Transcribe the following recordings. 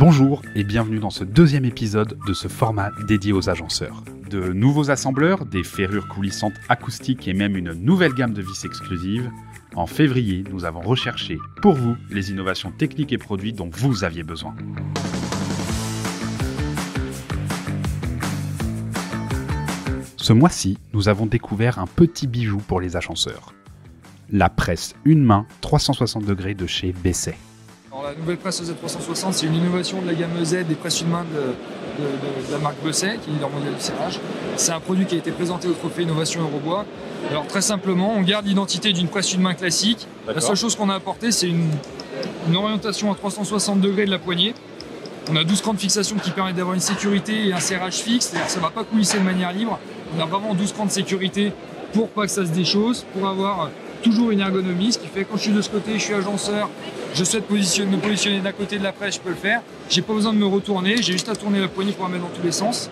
Bonjour et bienvenue dans ce deuxième épisode de ce format dédié aux agenceurs. De nouveaux assembleurs, des ferrures coulissantes acoustiques et même une nouvelle gamme de vis exclusives, en février, nous avons recherché pour vous les innovations techniques et produits dont vous aviez besoin. Ce mois-ci, nous avons découvert un petit bijou pour les agenceurs. La presse une main 360 degrés de chez Besset. Alors, la nouvelle presse Z360, c'est une innovation de la gamme Z des presses une main de la marque Besset, qui est leader mondial du serrage. C'est un produit qui a été présenté au trophée Innovation Eurobois. Alors très simplement, on garde l'identité d'une presse une main classique. La seule chose qu'on a apporté, c'est une orientation à 360 degrés de la poignée. On a 12 crans de fixation qui permettent d'avoir une sécurité et un serrage fixe, c'est-à-dire que ça ne va pas coulisser de manière libre. On a vraiment 12 crans de sécurité pour pas que ça se déchausse, pour avoir toujours une ergonomie, ce qui fait que quand je suis de ce côté, je suis agenceur, je souhaite me positionner d'un côté de la presse, je peux le faire. J'ai pas besoin de me retourner, j'ai juste à tourner la poignée pour la mettre dans tous les sens.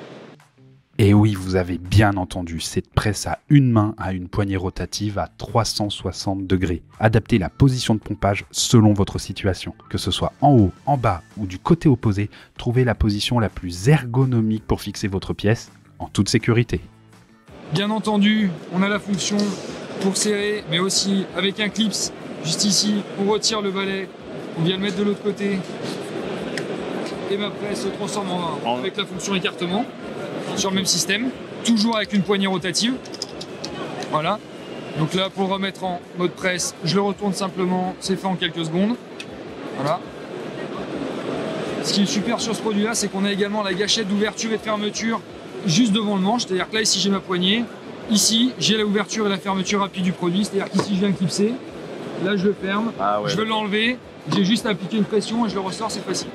Et oui, vous avez bien entendu, cette presse à une main a une poignée rotative à 360 degrés. Adaptez la position de pompage selon votre situation. Que ce soit en haut, en bas ou du côté opposé, trouvez la position la plus ergonomique pour fixer votre pièce en toute sécurité. Bien entendu, on a la fonction pour serrer, mais aussi avec un clips, juste ici, on retire le balai, on vient le mettre de l'autre côté, et ma presse se transforme en main avec la fonction écartement, sur le même système, toujours avec une poignée rotative. Voilà. Donc là, pour le remettre en mode presse, je le retourne simplement, c'est fait en quelques secondes. Voilà. Ce qui est super sur ce produit-là, c'est qu'on a également la gâchette d'ouverture et de fermeture juste devant le manche, c'est-à-dire que là, ici, j'ai ma poignée. Ici, j'ai l'ouverture et la fermeture rapide du produit, c'est-à-dire qu'ici, je viens clipser. Là, je le ferme, je veux l'enlever, j'ai juste à appliquer une pression et je le ressors, c'est facile.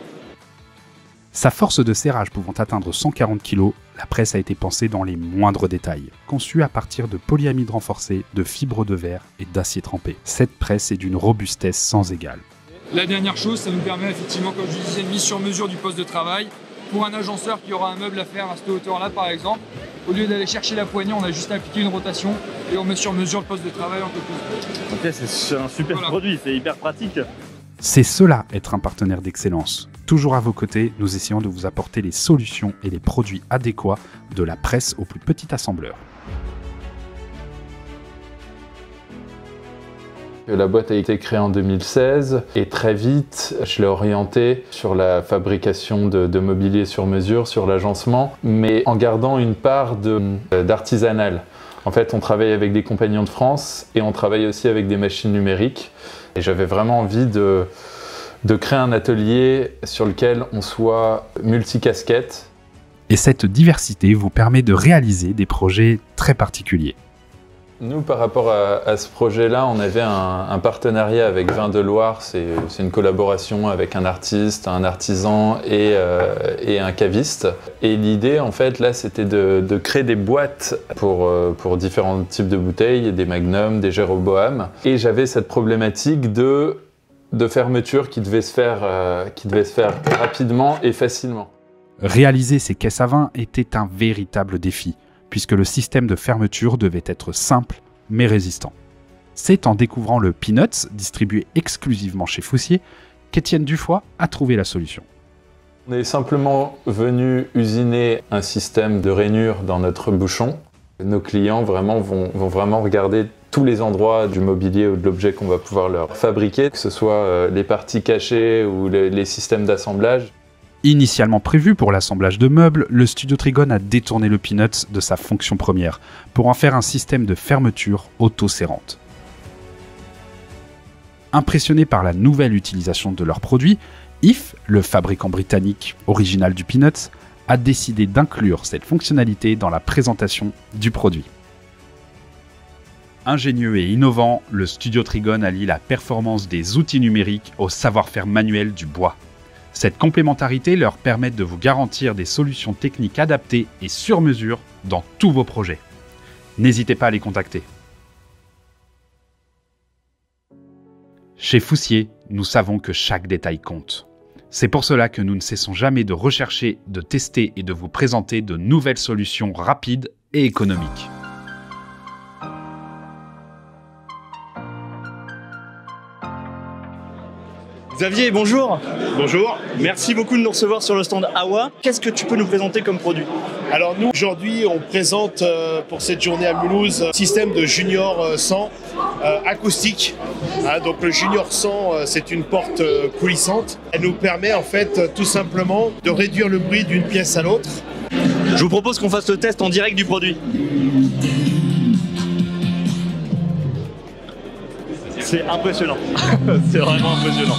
Sa force de serrage pouvant atteindre 140 kg, la presse a été pensée dans les moindres détails. Conçue à partir de polyamide renforcé, de fibres de verre et d'acier trempé. Cette presse est d'une robustesse sans égale. La dernière chose, ça nous permet effectivement, comme je disais, une mise sur mesure du poste de travail. Pour un agenceur qui aura un meuble à faire à cette hauteur-là, par exemple, au lieu d'aller chercher la poignée, on a juste à appliquer une rotation et on met sur mesure le poste de travail en quelque Ok, c'est un super produit, c'est hyper pratique. C'est cela être un partenaire d'excellence. Toujours à vos côtés, nous essayons de vous apporter les solutions et les produits adéquats de la presse au plus petit assembleur. La boîte a été créée en 2016 et très vite, je l'ai orientée sur la fabrication de mobilier sur mesure, sur l'agencement, mais en gardant une part d'artisanal. En fait, on travaille avec des compagnons de France et on travaille aussi avec des machines numériques. Et j'avais vraiment envie de créer un atelier sur lequel on soit multicasquette. Et cette diversité vous permet de réaliser des projets très particuliers. Nous, par rapport à ce projet-là, on avait un partenariat avec Vins de Loire. C'est une collaboration avec un artiste, un artisan et un caviste. Et l'idée, en fait, là, c'était de créer des boîtes pour différents types de bouteilles, des Magnum, des Jéroboam. Et j'avais cette problématique de fermeture qui devait se faire rapidement et facilement. Réaliser ces caisses à vin était un véritable défi, puisque le système de fermeture devait être simple mais résistant. C'est en découvrant le Peanuts, distribué exclusivement chez Foussier, qu'Étienne Dufoy a trouvé la solution. On est simplement venu usiner un système de rainure dans notre bouchon. Nos clients vont vraiment regarder tous les endroits du mobilier ou de l'objet qu'on va pouvoir leur fabriquer, que ce soit les parties cachées ou les systèmes d'assemblage. Initialement prévu pour l'assemblage de meubles, le studio Trigone a détourné le Peanuts de sa fonction première pour en faire un système de fermeture auto-serrante. Impressionné par la nouvelle utilisation de leurs produits, If, le fabricant britannique original du Peanuts, a décidé d'inclure cette fonctionnalité dans la présentation du produit. Ingénieux et innovant, le studio Trigone allie la performance des outils numériques au savoir-faire manuel du bois. Cette complémentarité leur permet de vous garantir des solutions techniques adaptées et sur mesure dans tous vos projets. N'hésitez pas à les contacter. Chez Foussier, nous savons que chaque détail compte. C'est pour cela que nous ne cessons jamais de rechercher, de tester et de vous présenter de nouvelles solutions rapides et économiques. Xavier, bonjour. Bonjour. Merci beaucoup de nous recevoir sur le stand AWA. Qu'est-ce que tu peux nous présenter comme produit? Alors nous, aujourd'hui, on présente pour cette journée à Mulhouse un système de Junior 100 acoustique. Donc le Junior 100, c'est une porte coulissante. Elle nous permet en fait tout simplement de réduire le bruit d'une pièce à l'autre. Je vous propose qu'on fasse le test en direct du produit. C'est impressionnant. C'est vraiment impressionnant.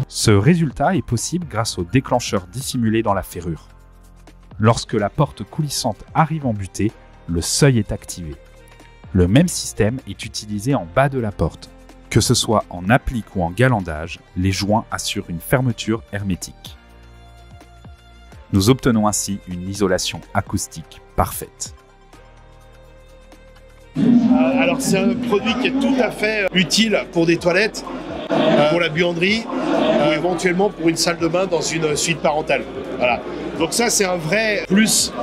Ce résultat est possible grâce au déclencheur dissimulé dans la ferrure. Lorsque la porte coulissante arrive en butée, le seuil est activé. Le même système est utilisé en bas de la porte. Que ce soit en applique ou en galandage, les joints assurent une fermeture hermétique. Nous obtenons ainsi une isolation acoustique parfaite. Alors c'est un produit qui est tout à fait utile pour des toilettes, pour la buanderie ou éventuellement pour une salle de bain dans une suite parentale. Voilà. Donc ça c'est un vrai plus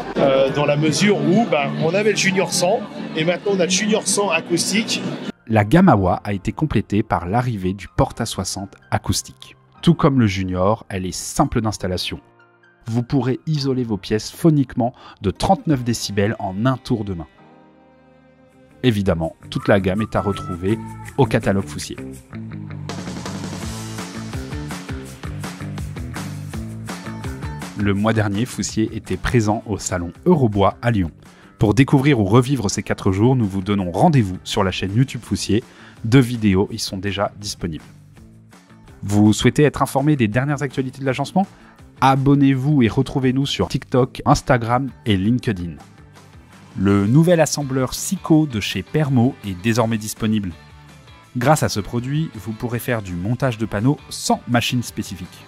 dans la mesure où on avait le Junior 100 et maintenant on a le Junior 100 acoustique. La gamme AWA a été complétée par l'arrivée du Porta-60 acoustique. Tout comme le Junior, elle est simple d'installation. Vous pourrez isoler vos pièces phoniquement de 39 décibels en un tour de main. Évidemment, toute la gamme est à retrouver au catalogue Foussier. Le mois dernier, Foussier était présent au salon Eurobois à Lyon. Pour découvrir ou revivre ces 4 jours, nous vous donnons rendez-vous sur la chaîne YouTube Foussier. 2 vidéos y sont déjà disponibles. Vous souhaitez être informé des dernières actualités de l'agencement ? Abonnez-vous et retrouvez-nous sur TikTok, Instagram et LinkedIn. Le nouvel assembleur Sico de chez Permo est désormais disponible. Grâce à ce produit, vous pourrez faire du montage de panneaux sans machine spécifique.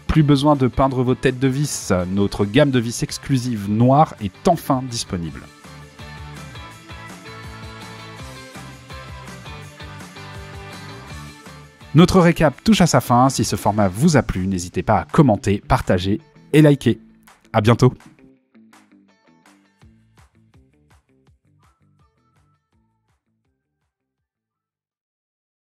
Plus besoin de peindre vos têtes de vis, notre gamme de vis exclusive noire est enfin disponible. Notre récap touche à sa fin. Si ce format vous a plu, n'hésitez pas à commenter, partager et liker. À bientôt.